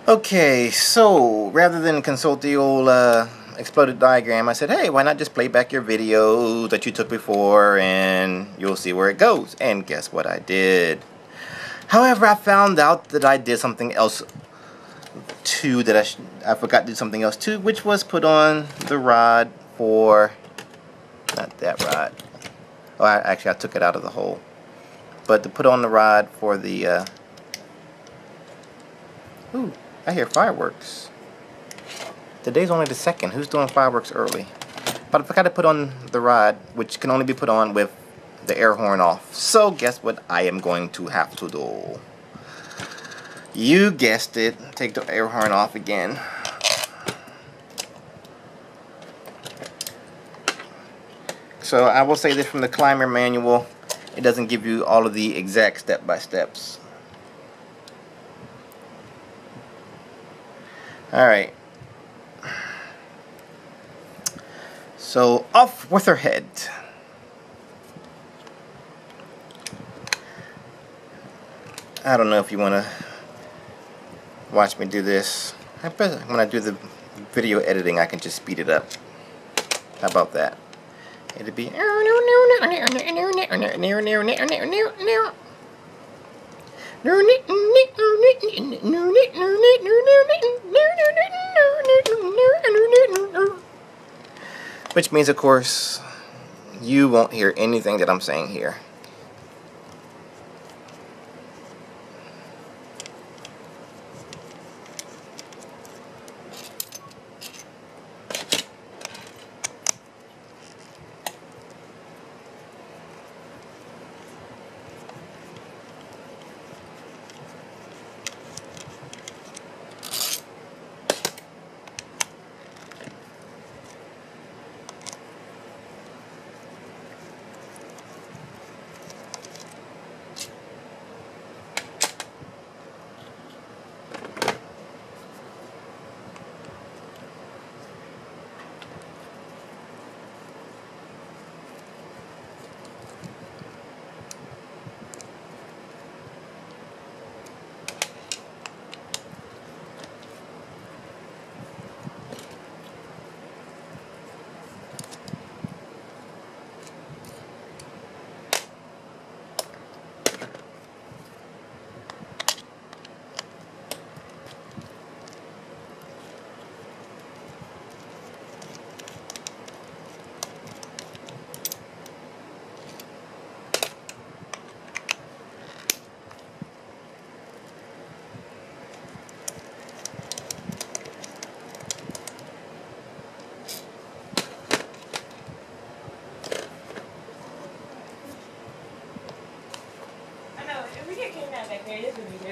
Okay, so rather than consult the old exploded diagram, I said, hey, why not just play back your video that you took before and you'll see where it goes. And guess what I did? However, I found out that I did something else too, that I forgot to do something else too, which was put on the rod for, not that rod. Oh, actually I took it out of the hole. But to put on the rod for the, ooh, I hear fireworks. Today's only the 2nd. Who's doing fireworks early? But I forgot to put on the rod, which can only be put on with the air horn off. So guess what I am going to have to do? You guessed it. Take the air horn off again. So I will say this from the climber manual. It doesn't give you all of the exact step-by-steps. Alright. So off with her head. I don't know if you want to watch me do this. I bet when I do the video editing I can just speed it up. How about that? It'd be which means, of course, you won't hear anything that I'm saying here.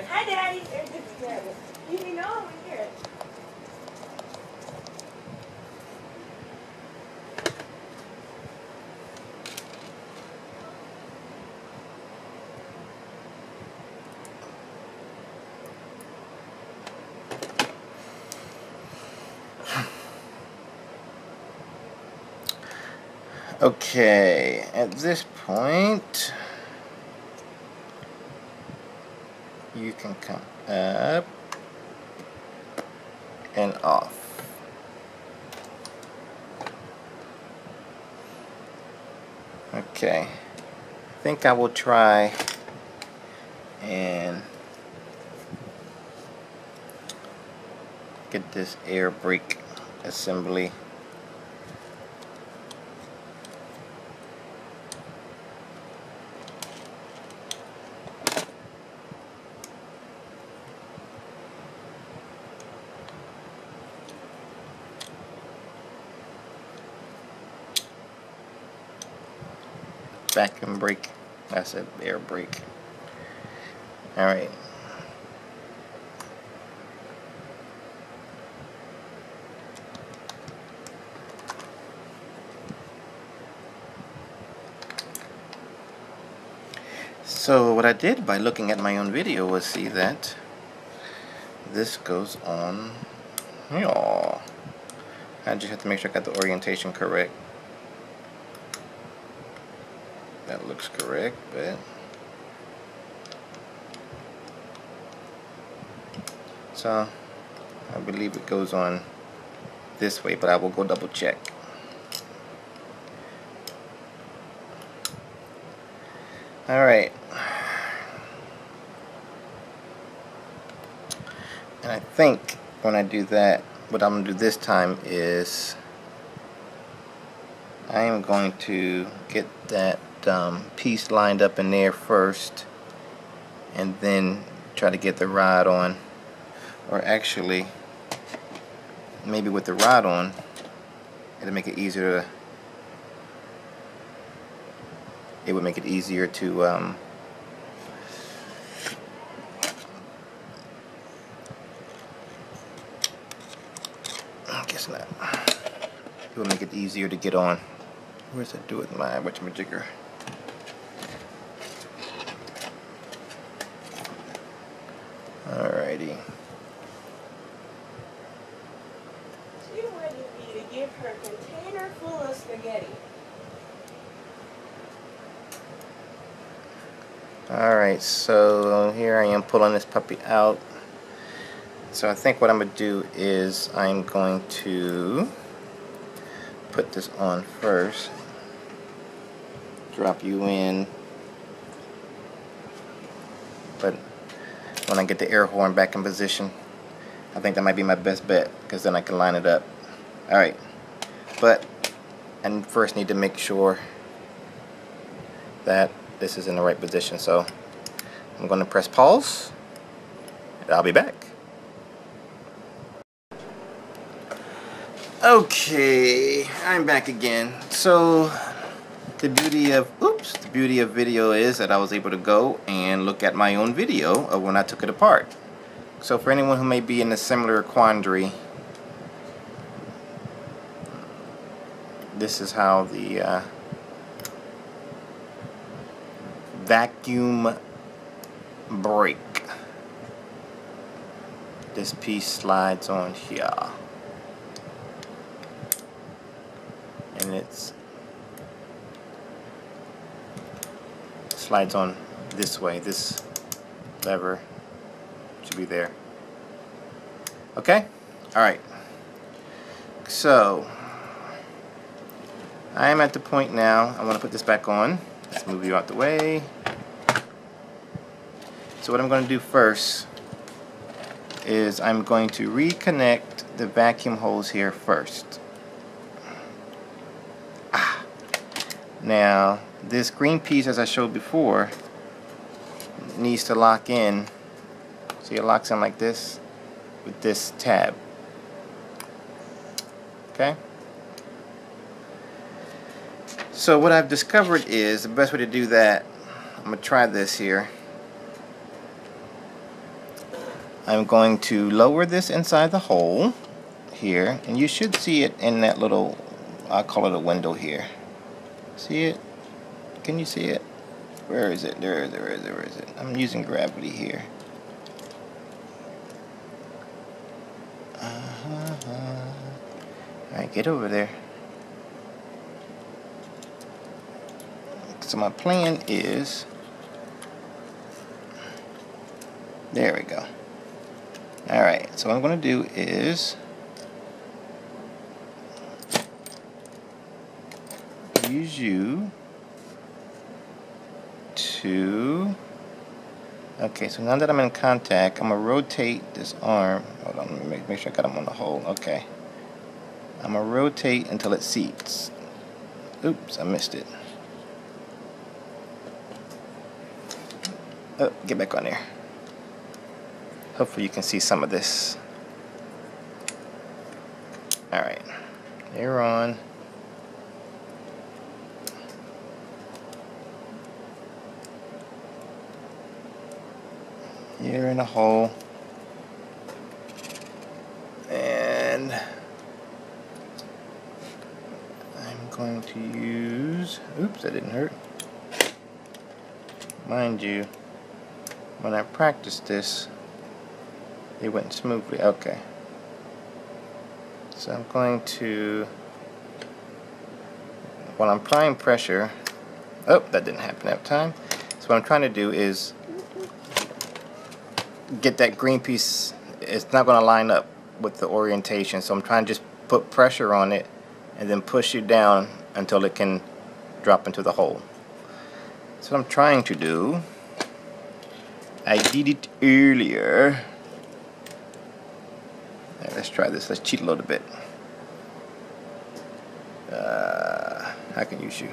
Hi, Daddy. You didn't know I'm here. okay, at this point you can come up and off. Okay, I think I will try and get this air brake assembly. Vacuum brake. That's it, air brake. Alright. So what I did by looking at my own video was see that this goes on. Yeah. I just have to make sure I got the orientation correct. That looks correct, but so I believe it goes on this way, but I will go double check. Alright. And I think when I do that, what I'm going to do this time is I am going to get that piece lined up in there first, and then try to get the rod on. Or actually, maybe with the rod on, it'll make it easier to, it would make it easier to I guess not. It would make it easier to get on. Where's that do it line? Whatchamajigger? Alrighty. She wanted me to give her a container full of spaghetti. Alright, so here I am pulling this puppy out. So I think what I'm going to do is I'm going to put this on first. Drop you in. But when I get the air horn back in position, I think that might be my best bet, because then I can line it up. Alright, but I first need to make sure that this is in the right position, so I'm going to press pause and I'll be back. Okay, I'm back again. So the beauty of video is that I was able to go and look at my own video of when I took it apart. So for anyone who may be in a similar quandary, this is how the vacuum brake, this piece slides on here, and it slides on this way. This lever should be there. Okay? Alright. So I am at the point now. I want to put this back on. Let's move you out the way. So what I'm going to do first is I'm going to reconnect the vacuum hose here first. Now this green piece, as I showed before, needs to lock in. See, it locks in like this with this tab. Okay? So what I've discovered is the best way to do that, I'm going to try this here. I'm going to lower this inside the hole here, and you should see it in that little, I call it a window here. See it? Can you see it? Where is it? Where is it? I'm using gravity here. Alright, get over there. So my plan is, there we go. Alright, so what I'm going to do is use you to, okay, so now that I'm in contact, I'm going to rotate this arm. Hold on, let me make sure I got them on the hole. Okay. I'm going to rotate until it seats. Oops, I missed it. Oh, get back on there. Hopefully you can see some of this. Alright, you're on. You're in a hole. And I'm going to use, oops, that didn't hurt. Mind you, when I practiced this, it went smoothly. Okay. So I'm going to, while I'm applying pressure, oh, that didn't happen that time. So what I'm trying to do is get that green piece. It's not going to line up with the orientation, so I'm trying to just put pressure on it and then push it down until it can drop into the hole. That's what I'm trying to do. I did it earlier. Right, let's try this. Let's cheat a little bit. I can use you.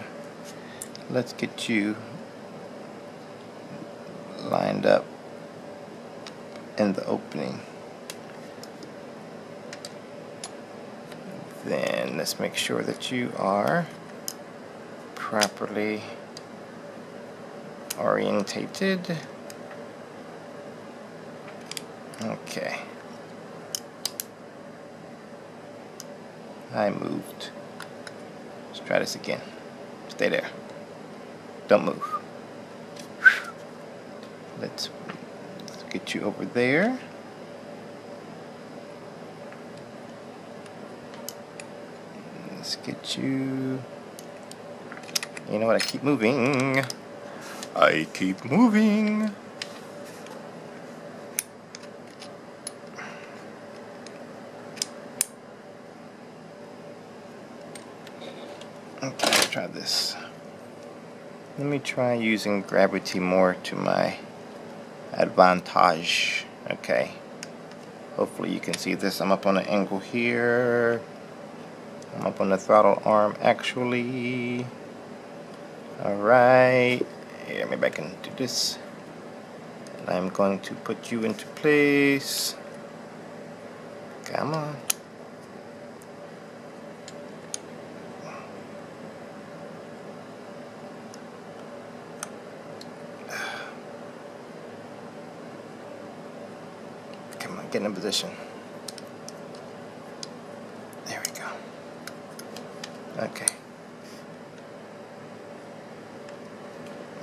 Let's get you lined up in the opening. Then let's make sure that you are properly orientated. Okay. I moved. Let's try this again. Stay there. Don't move. Let's get you over there. Let's get you. You know what? I keep moving. I keep moving. Okay, let's try this. Let me try using gravity more to my advantage. Okay. Hopefully you can see this. I'm up on an angle here. I'm up on the throttle arm actually. Alright. Here, maybe I can do this. And I'm going to put you into place. Come on. Come on, get in position. There we go. Okay.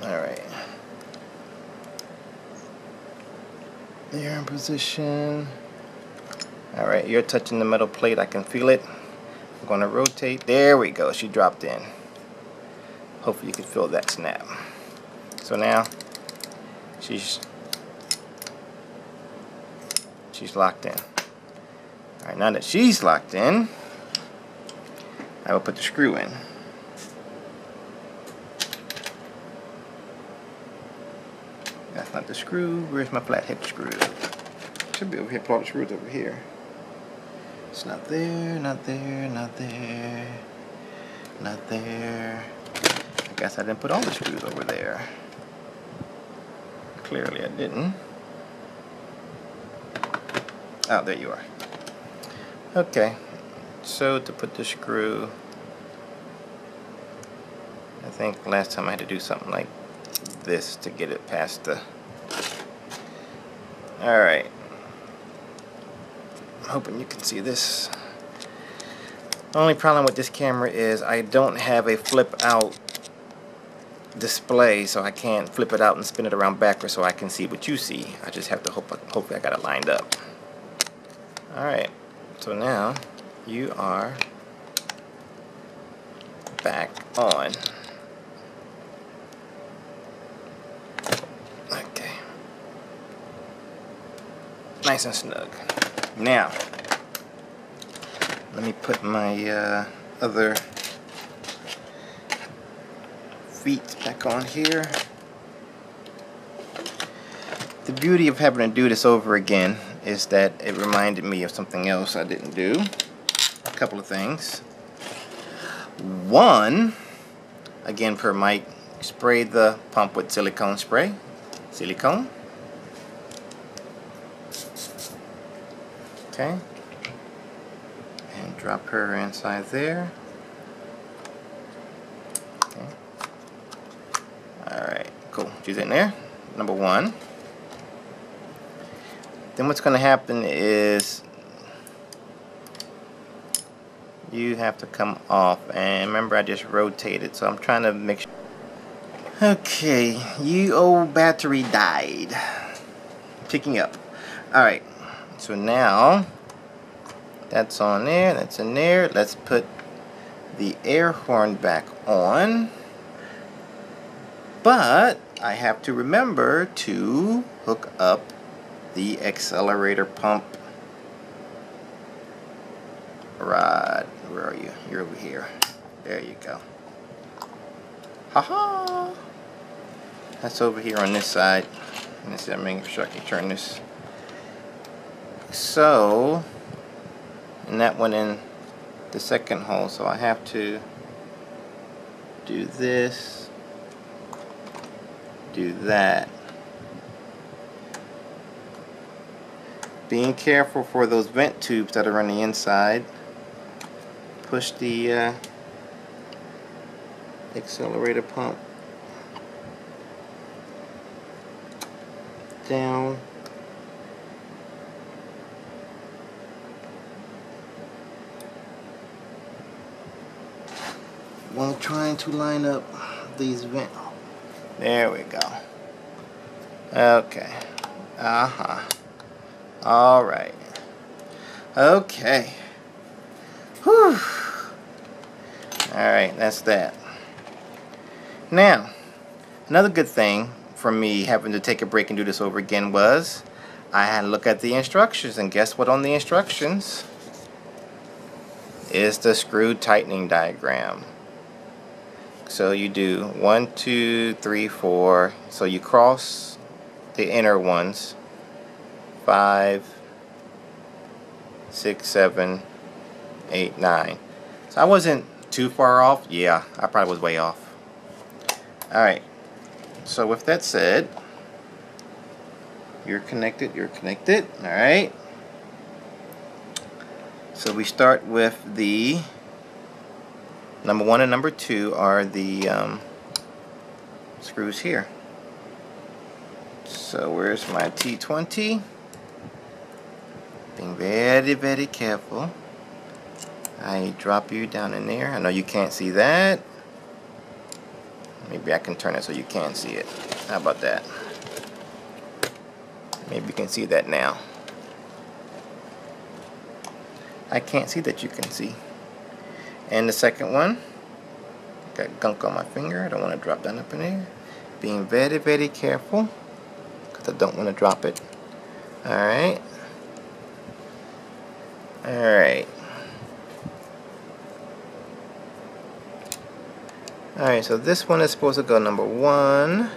Alright. You're in position. Alright, you're touching the metal plate. I can feel it. I'm going to rotate. There we go. She dropped in. Hopefully you can feel that snap. So now she's locked in. Alright, now that she's locked in, I will put the screw in. That's not the screw. Where's my flathead screw? Should be over here. Pull all the screws over here. It's not there, not there, not there, not there. I guess I didn't put all the screws over there. Clearly I didn't. Oh, there you are. Okay, so to put the screw, I think last time I had to do something like this to get it past the... Alright. I'm hoping you can see this. The only problem with this camera is I don't have a flip out display, so I can't flip it out and spin it around backwards so I can see what you see. I just have to hopefully I got it lined up. Alright, so now you are back on. Okay. Nice and snug. Now, let me put my other feet back on here. The beauty of having to do this over again is that it reminded me of something else I didn't do. A couple of things. One, again per Mike, spray the pump with silicone spray. Silicone. Okay. And drop her inside there. Okay. Alright, cool. She's in there. Number one. Then what's going to happen is you have to come off, and remember I just rotated, so I'm trying to make sure. Okay, you old battery died. Picking up. Alright, so now that's on there, that's in there. Let's put the air horn back on, but I have to remember to hook up the accelerator pump rod. Where are you? You're over here. There you go. Haha. That's over here on this side. Let's see, I'm making sure I can turn this. So, and that went in the second hole, so I have to do this, do that. Being careful for those vent tubes that are on the inside. Push the accelerator pump down. While trying to line up these vents. There we go. Okay. Alright. Okay. Whew. Alright, that's that. Now, another good thing for me having to take a break and do this over again was I had to look at the instructions, and guess what on the instructions is the screw tightening diagram. So you do 1, 2, 3, 4. So you cross the inner ones. 5, 6, 7, 8, 9. So I wasn't too far off. Yeah, I probably was way off. Alright. So with that said, you're connected. Alright. So we start with the number 1 and number 2 are the screws here. So where's my T20? Being very, very careful. I drop you down in there. I know you can't see that. Maybe I can turn it so you can see it. How about that? Maybe you can see that now. I can't see that you can see. And the second one, got gunk on my finger. I don't want to drop down up in there. Being very, very careful because I don't want to drop it. Alright. Alright. Alright, so this one is supposed to go number 1.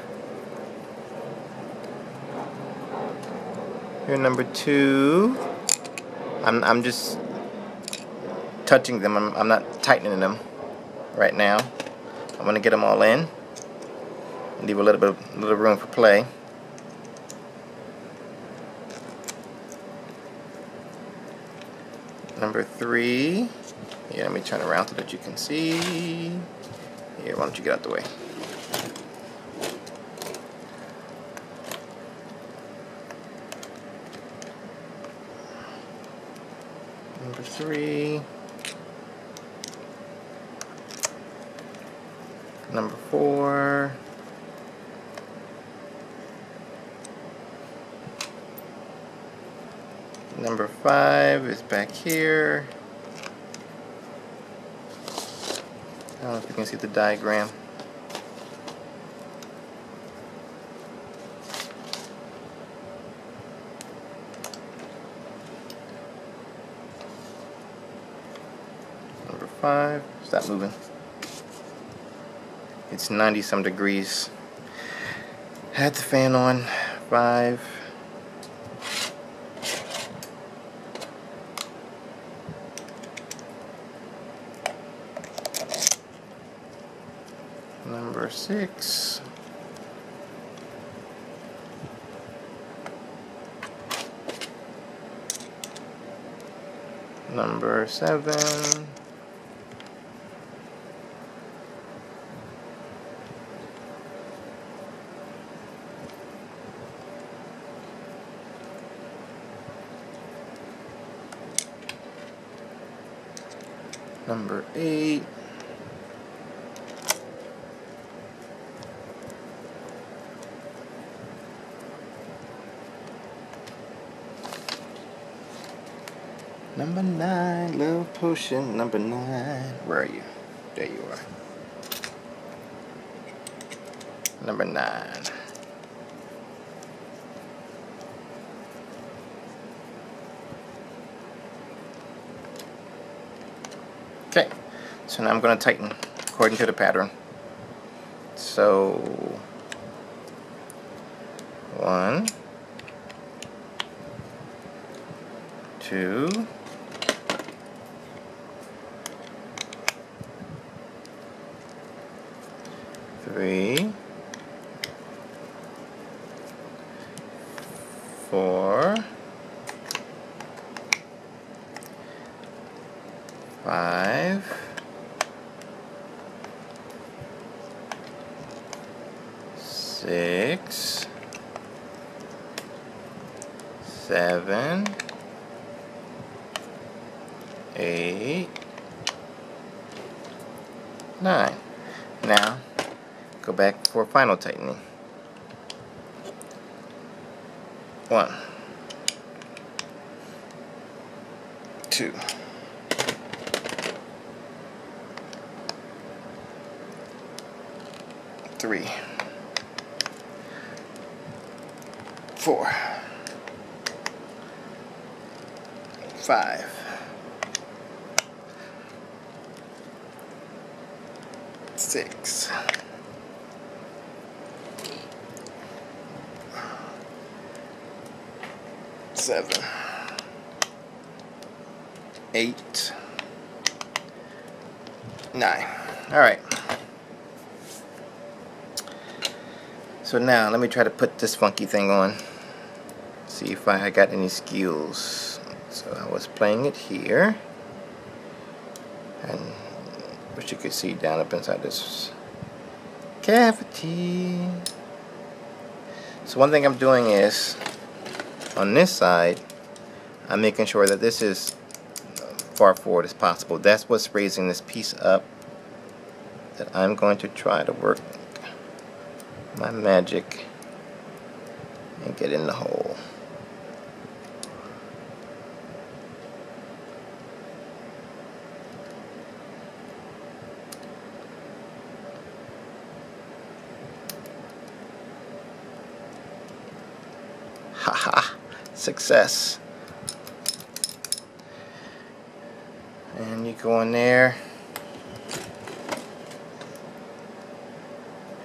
Here number 2. I'm just touching them. I'm not tightening them right now. I'm gonna get them all in. Leave a little room for play. Number 3. Yeah, let me turn around so that you can see. Here, why don't you get out the way? Number 3. Number 4. Number 5 is back here. I don't know if you can see the diagram. Number 5. Stop moving. It's 90 some degrees. Had the fan on. 5. Number 6. Number 7. Number 8. Number 9, love potion. Number 9. Where are you? There you are. Number 9. So now I'm going to tighten according to the pattern. So 1, 2, 3, 4, 5, 6, 7, 8, 9. Now go back for final tightening. 1, 2, 3, 4, 5, 6, 7, 8, 9. All right. So now let me try to put this funky thing on. See if I got any skills. So I was playing it here, and wish you could see down up inside this cavity. So one thing I'm doing is, on this side, I'm making sure that this is far forward as possible. That's what's raising this piece up, that I'm going to try to work my magic and get in the hole. Haha, success. And you go in there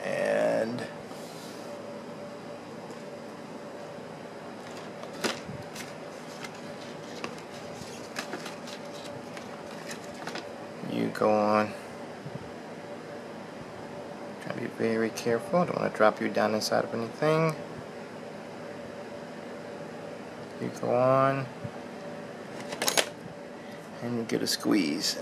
and you go on. Try to be very careful. Don't want to drop you down inside of anything. You go on and you get a squeeze.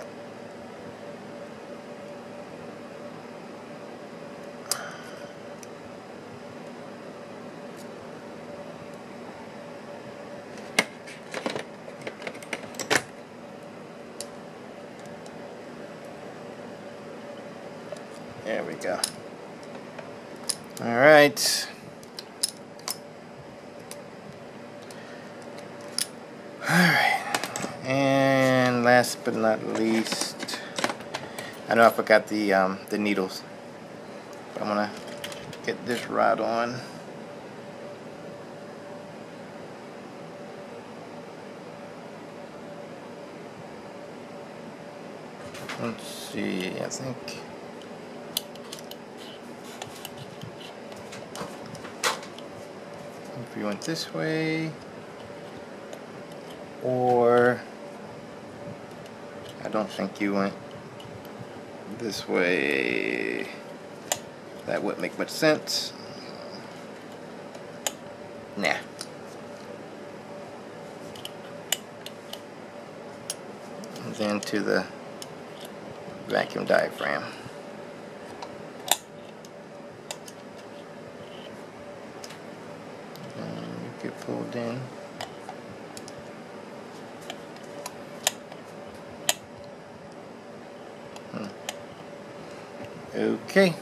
There we go. All right. Alright, and last but not least, I know I forgot the needles, but I'm gonna get this rod on. Let's see, I think if you went this way, or I don't think you went this way. That wouldn't make much sense. Nah. And then to the vacuum diaphragm. And you get pulled in. Okay.